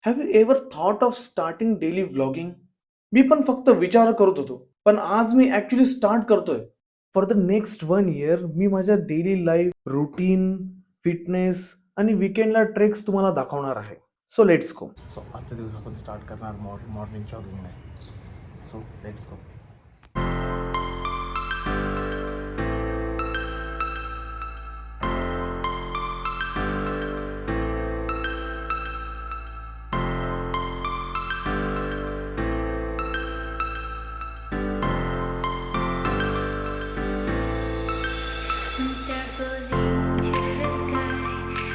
Have you ever thought of starting daily vlogging? मी पण फक्त विचार करत होतो, पण आज मी ऍक्च्युली स्टार्ट करतोय. फॉर द नेक्स्ट 1 इयर मी माझ्या डेली लाईफ रुटीन, फिटनेस आणि विकेंडला ट्रेक्स तुम्हाला दाखवणार आहे. So let's go. सो आजच्या दिवस आपण स्टार्ट करणार मॉर्निंग जॉगिंग नाही. So let's go. Start floating to the sky.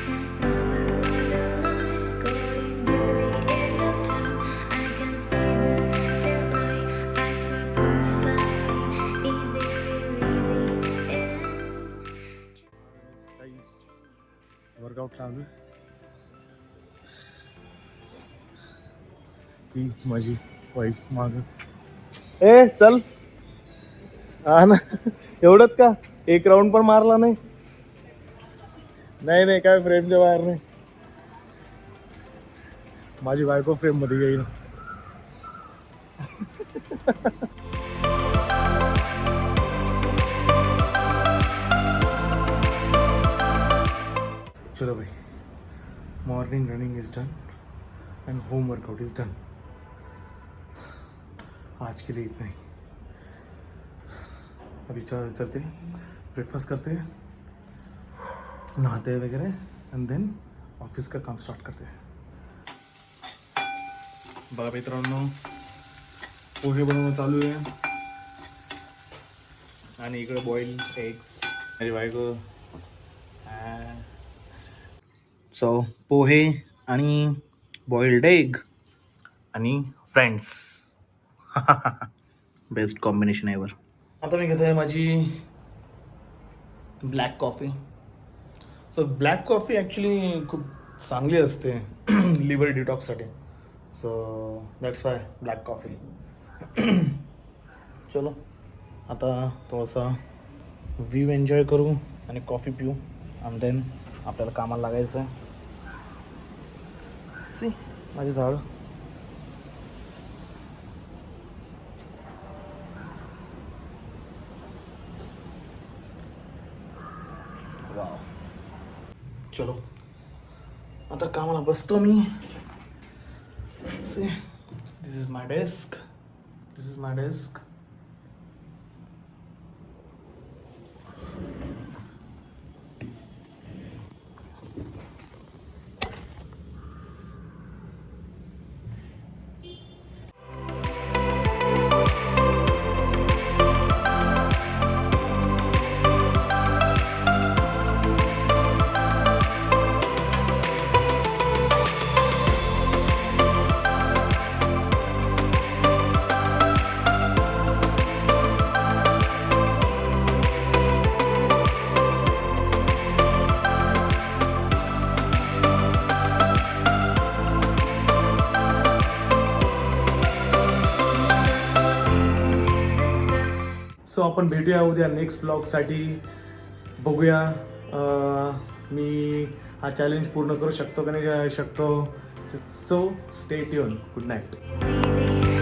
The summer was alive, going to the end of time. I can see the daylight. I swear perfect. Is it really the end? Workout चालू आहे. ती माझी wife माग. ए चल. हा ना, एवढंच का? एक राऊंड पण मारला नाही. नाही काय फ्रेमच्या बाहेर नाही. माझी बायको फ्रेम मध्ये येईल. चलो भाई, morning running is done end home workout is done. आज के लिए इतना ही. अभी चलते ब्रेकफास्ट करते हैं, नहाते हैं वगैरह एंड देन ऑफिस का काम स्टार्ट करते हैं. बघा मित्रांनो, पोहे बनवणं चालू आहे आणि इकडे बॉइल्ड एग्स. माझी बायको. सो पोहे आणि बॉइल्ड एग आणि फ्रेंड्स. Best combination ever. आता मी घेतोय माझी black coffee. So black coffee actually खूप चांगली असते लिव्हर डिटॉक्ससाठी. So that's why black coffee. चलो आता थोडासा व्ह्यू एन्जॉय करू आणि कॉफी पिऊ आणि देन आपल्याला कामाला लागायचं आहे. सी माझे झाड. वाव. चलो आता कामाला बसतो मी. See this is my desk. So आपण भेटूया उद्या नेक्स्ट ब्लॉगसाठी. बघूया मी हा चॅलेंज पूर्ण करू शकतो का नाही शकतो. So stay tune. Good night.